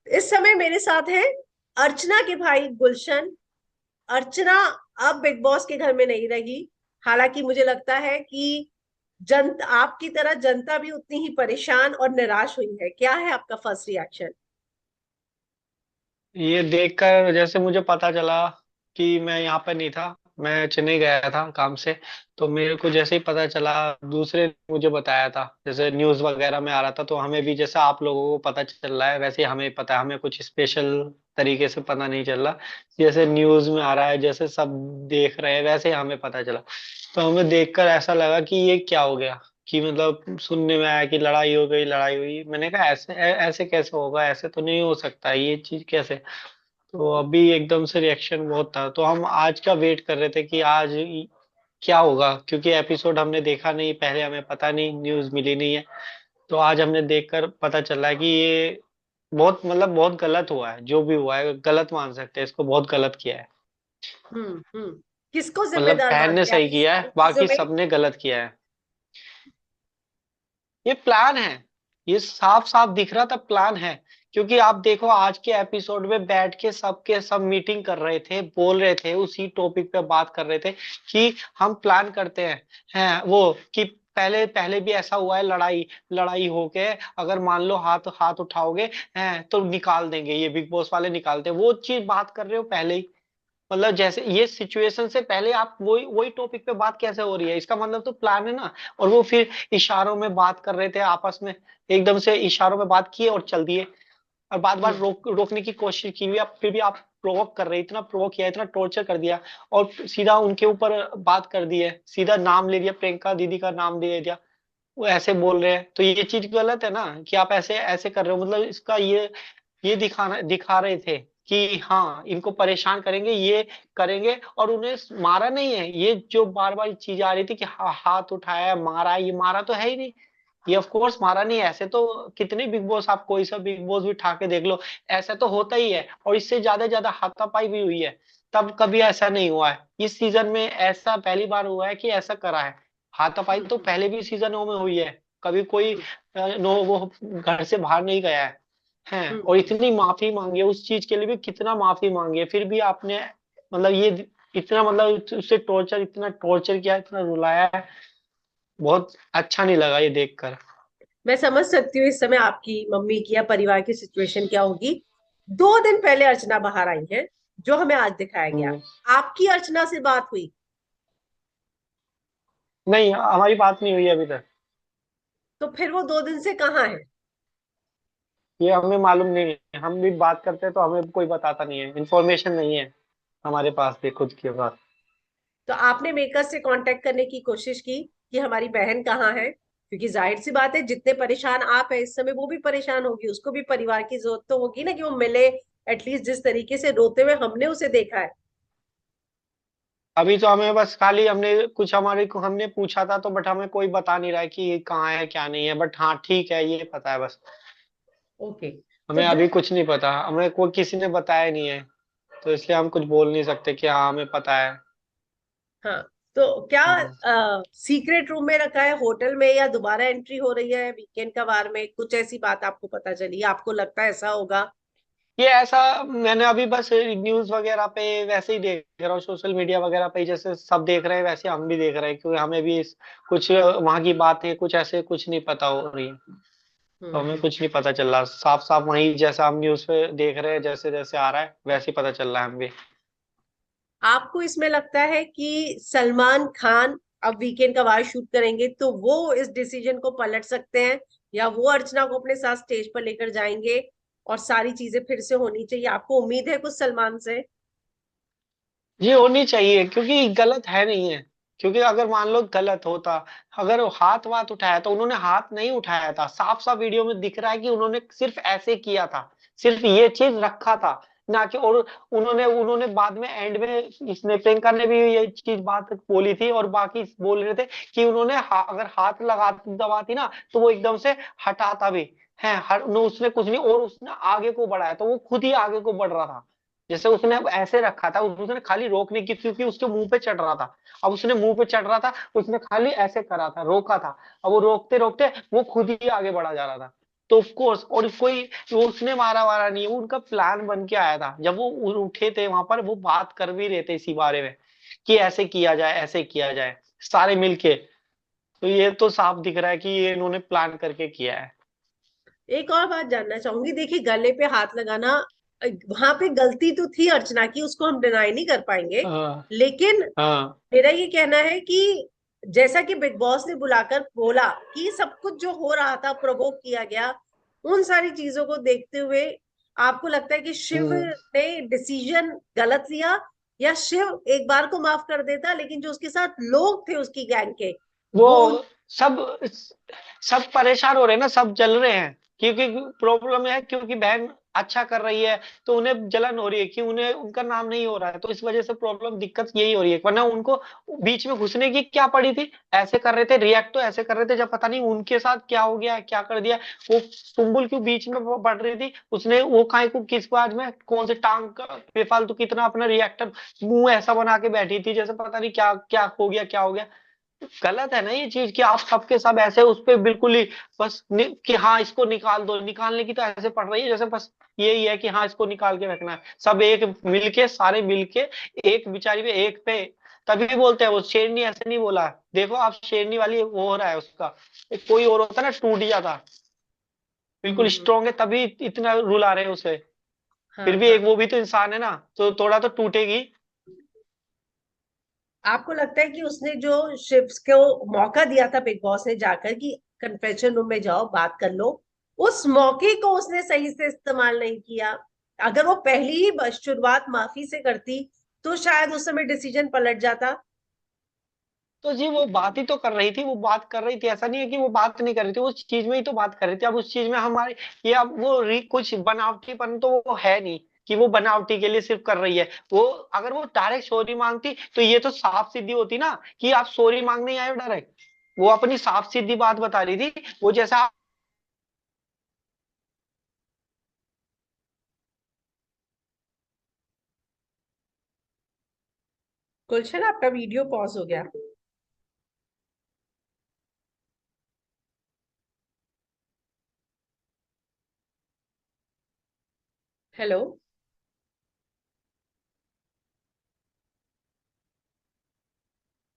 इस समय मेरे साथ है अर्चना के भाई गुलशन। अर्चना अब बिग बॉस के घर में नहीं रही। हालांकि मुझे लगता है कि आपकी तरह जनता भी उतनी ही परेशान और निराश हुई है। क्या है आपका फर्स्ट रिएक्शन? ये देखकर जैसे मुझे पता चला कि मैं यहाँ पर नहीं था, मैं चेन्नई गया था काम से। तो मेरे को जैसे ही पता चला, दूसरे ने मुझे बताया था, जैसे न्यूज़ वगैरह में आ रहा था, तो हमें भी जैसे आप लोगों को पता चल रहा है वैसे ही हमें पता है। हमें कुछ स्पेशल तरीके से पता नहीं चल रहा, जैसे न्यूज़ में आ रहा है, जैसे सब देख रहे हैं वैसे ही हमें पता चला। तो हमें देखकर ऐसा लगा कि ये क्या हो गया, कि मतलब सुनने में आया कि लड़ाई हो गई, लड़ाई हुई। मैंने कहा ऐसे ऐसे कैसे होगा, ऐसे तो नहीं हो सकता, ये चीज कैसे। तो अभी एकदम से रिएक्शन बहुत था, तो हम आज का वेट कर रहे थे कि आज क्या होगा, क्योंकि एपिसोड हमने देखा नहीं पहले, हमें पता नहीं, न्यूज मिली नहीं है। तो आज हमने देखकर पता चला है कि ये बहुत मतलब बहुत गलत हुआ है, जो भी हुआ है गलत मान सकते हैं, इसको बहुत गलत किया है। हम्म। किसको मतलब जिम्मेदार फैन ने मानते हैं आप सही इन किया सारी है, चीजों बाकी में? सबने गलत किया है। ये प्लान है, ये साफ साफ दिख रहा था, प्लान है। क्योंकि आप देखो आज के एपिसोड में बैठ के सब मीटिंग कर रहे थे, बोल रहे थे, उसी टॉपिक पे बात कर रहे थे कि हम प्लान करते हैं वो, कि पहले पहले भी ऐसा हुआ है, लड़ाई लड़ाई होके अगर मान लो हाथ हाथ उठाओगे हैं तो निकाल देंगे, ये बिग बॉस वाले निकालते हैं, वो चीज बात कर रहे हो पहले ही। मतलब जैसे ये सिचुएशन से पहले आप वही वही टॉपिक पे बात कैसे हो रही है, इसका मतलब तो प्लान है ना। और वो फिर इशारों में बात कर रहे थे आपस में, एकदम से इशारों में बात किए और चल दिए। और बार बार हम्म रोकने की कोशिश की हुई, फिर भी आप प्रोवोक कर रहे, इतना प्रोवोक किया, इतना टॉर्चर कर दिया, और सीधा उनके ऊपर बात कर दी है, सीधा नाम ले लिया, प्रियंका दीदी का नाम ले दिया। वो ऐसे बोल रहे हैं, तो ये चीज गलत है ना, कि आप ऐसे ऐसे कर रहे हो। मतलब इसका ये दिखा रहे थे कि हाँ इनको परेशान करेंगे, ये करेंगे। और उन्हें मारा नहीं है, ये जो बार बार चीज आ रही थी कि हाथ उठाया मारा है, ये मारा तो है ही नहीं। ये ऑफ कोर्स मारा नहीं है, ऐसे तो कितने बिग बॉस, आप कोई सा बिग बॉस भी उठा के देख लो, ऐसा तो होता ही है, और इससे ज्यादा हाथापाई भी हुई है। तब कभी ऐसा नहीं हुआ है, इस सीजन में ऐसा पहली बार हुआ है कि ऐसा करा है। हाथापाई तो हम्म पहले भी सीजनों में हुई है, कभी कोई नो वो घर से बाहर नहीं गया है। और हम्म। इतनी माफी मांगी है उस चीज के लिए भी, कितना माफी मांगी है, फिर भी आपने मतलब ये इतना मतलब उससे टॉर्चर, इतना टॉर्चर किया, इतना रुलाया है, बहुत अच्छा नहीं लगा ये देखकर। मैं समझ सकती हूँ इस समय आपकी मम्मी की या परिवार की सिचुएशन क्या होगी। 2 दिन पहले अर्चना बाहर आई है, जो हमें आज दिखाया गया। हम्म। आपकी अर्चना से बात हुई? नहीं, हमारी बात नहीं हुई अभी तक। तो फिर वो 2 दिन से कहाँ है? ये हमें मालूम नहीं है, हम भी बात करते हैं तो हमें कोई बताता नहीं है, इन्फॉर्मेशन नहीं है हमारे पास भी खुद के पास। तो आपने मेकर से कांटेक्ट करने की कोशिश की कि हमारी बहन कहाँ है? क्योंकि जाहिर सी बात है, जितने परेशान आप है इस समय, वो भी परेशान होगी, उसको भी परिवार की जरूरत तो होगी ना कि वो मिले। एटलीस्ट जिस तरीके से रोते हुए हमने उसे देखा है। अभी तो हमें बस खाली हमने कुछ हमारे को हमने पूछा था, तो बट हमें कोई बता नहीं रहा है कि ये कहाँ है क्या नहीं है, बट हाँ ठीक है ये पता है बस। ओके। तो हमें जो अभी कुछ नहीं पता, हमें कोई किसी ने बताया नहीं है, तो इसलिए हम कुछ बोल नहीं सकते कि हाँ हमें पता है। हाँ, तो क्या हम्म। सीक्रेट रूम में रखा है होटल में, या दोबारा एंट्री हो रही है वीकेंड का वार में? कुछ ऐसी बात आपको पता चली, आपको लगता है ऐसा होगा? ये ऐसा मैंने अभी बस न्यूज वगैरह पे वैसे ही देख रहा हूँ, सोशल मीडिया वगैरह पे जैसे सब देख रहे हैं वैसे हम भी देख रहे हैं, क्योंकि हमें भी कुछ वहां की बातें कुछ ऐसे कुछ नहीं पता हो रही है। तो हमें हम्म। कुछ नहीं पता चल रहा, साफ साफ वही जैसा हम न्यूज पे देख रहे हैं, जैसे जैसे आ रहा है वैसे ही पता चल रहा है हम भी। आपको इसमें लगता है कि सलमान खान अब वीकेंड का वार शूट करेंगे तो वो इस डिसीजन को पलट सकते हैं, या वो अर्चना को अपने साथ स्टेज पर लेकर जाएंगे और सारी चीजें फिर से होनी चाहिए? आपको उम्मीद है कुछ सलमान से? ये होनी चाहिए, क्योंकि गलत है नहीं है। क्योंकि अगर मान लो गलत होता, अगर वो हाथ वाथ उठाया, तो उन्होंने हाथ नहीं उठाया था, साफ साफ वीडियो में दिख रहा है कि उन्होंने सिर्फ ऐसे किया था, सिर्फ ये चीज रखा था, ना कि। और उन्होंने उन्होंने बाद में एंड में इसने प्रियंका ने भी ये चीज बात बोली थी, और बाकी बोल रहे थे कि उन्होंने अगर हाथ लगा दबाती ना तो वो एकदम से हटाता भी है, हर उसने कुछ नहीं, और उसने आगे को बढ़ाया तो वो खुद ही आगे को बढ़ रहा था। जैसे उसने अब ऐसे रखा था, उसने खाली रोकने की, क्योंकि उसके मुंह पे चढ़ रहा था। अब उसने मुंह पे चढ़ रहा था, उसने खाली ऐसे करा था, रोका था। अब वो रोकते रोकते वो खुद ही आगे बढ़ा जा रहा था। तो ऑफ कोर्स, और कोई वो उसने मारा वारा नहीं है, वो उनका प्लान बन के आया था। जब वो उठे थे वहां पर, वो बात कर भी रहे थे इसी बारे में कि ऐसे किया जाए, ऐसे किया जाए, सारे मिलके। तो ये तो साफ दिख रहा है कि ये इन्होंने प्लान करके किया है। एक और बात जानना चाहूंगी, देखिए गले पे हाथ लगाना, वहां पे गलती तो थी अर्चना की, उसको हम डिनाई नहीं कर पाएंगे। हाँ। लेकिन हाँ। मेरा ये कहना है कि जैसा कि बिग बॉस ने बुलाकर बोला कि सब कुछ जो हो रहा था प्रोवोक किया गया, उन सारी चीजों को देखते हुए आपको लगता है कि शिव हम्म। ने डिसीजन गलत लिया, या शिव एक बार को माफ कर देता, लेकिन जो उसके साथ लोग थे उसकी गैंग के, वो वो सब सब परेशान हो रहे हैं ना, सब जल रहे हैं, क्योंकि प्रॉब्लम है, क्योंकि बहन अच्छा कर रही है तो उन्हें जलन हो रही है कि उन्हें उनका नाम नहीं हो रहा है, तो इस वजह से प्रॉब्लम, दिक्कत यही हो रही है। वरना उनको बीच में घुसने की क्या पड़ी थी? ऐसे कर रहे थे, रिएक्ट तो ऐसे कर रहे थे, जब पता नहीं उनके साथ क्या हो गया, क्या कर दिया। वो सुम्बुल क्यों बीच में बढ़ रही थी, उसने वो काय को किस बात में कौन से टांग का बेफालतू कितना अपना रिएक्टर मुंह ऐसा बना के बैठी थी, जैसे पता नहीं क्या क्या हो गया, क्या हो गया। गलत है ना ये चीज कि आप सबके सब ऐसे उस पे बिल्कुल ही बस कि हाँ इसको निकाल दो, निकालने की तो ऐसे पड़ रही है जैसे बस यही है कि हाँ इसको निकाल के रखना है। सब एक मिलके, सारे मिलके एक बिचारी पे, एक पे, तभी बोलते हैं। वो शेरनी ऐसे नहीं बोला, देखो आप शेरनी वाली वो हो रहा है उसका। कोई और होता ना टूट जाता, बिल्कुल हम्म, स्ट्रांग है तभी इतना रुला रहे हैं उसे। हाँ फिर भी हाँ। एक वो भी तो इंसान है ना, तो थोड़ा तो टूटेगी। आपको लगता है कि उसने जो शिव को मौका दिया था बिग बॉस ने जाकर कि कन्फेशन रूम में जाओ बात कर लो, उस मौके को उसने सही से इस्तेमाल नहीं किया? अगर वो पहली ही शुरुआत माफी से करती तो शायद उस समय डिसीजन पलट जाता। तो जी वो बात ही तो कर रही थी, वो बात कर रही थी, ऐसा नहीं है कि वो बात नहीं कर रही थी, उस चीज में ही तो बात कर रही थी। अब उस चीज में हमारे, ये अब वो कुछ बनावटीपन तो वो है नहीं कि वो बनावटी के लिए सिर्फ कर रही है। वो अगर वो डायरेक्ट सॉरी मांगती तो ये तो साफ सीधी होती ना कि आप सॉरी मांगने आए हो डायरेक्ट। वो अपनी साफ सीधी बात बता रही थी, वो जैसा। गुलशन, आपका वीडियो पॉज हो गया। हेलो।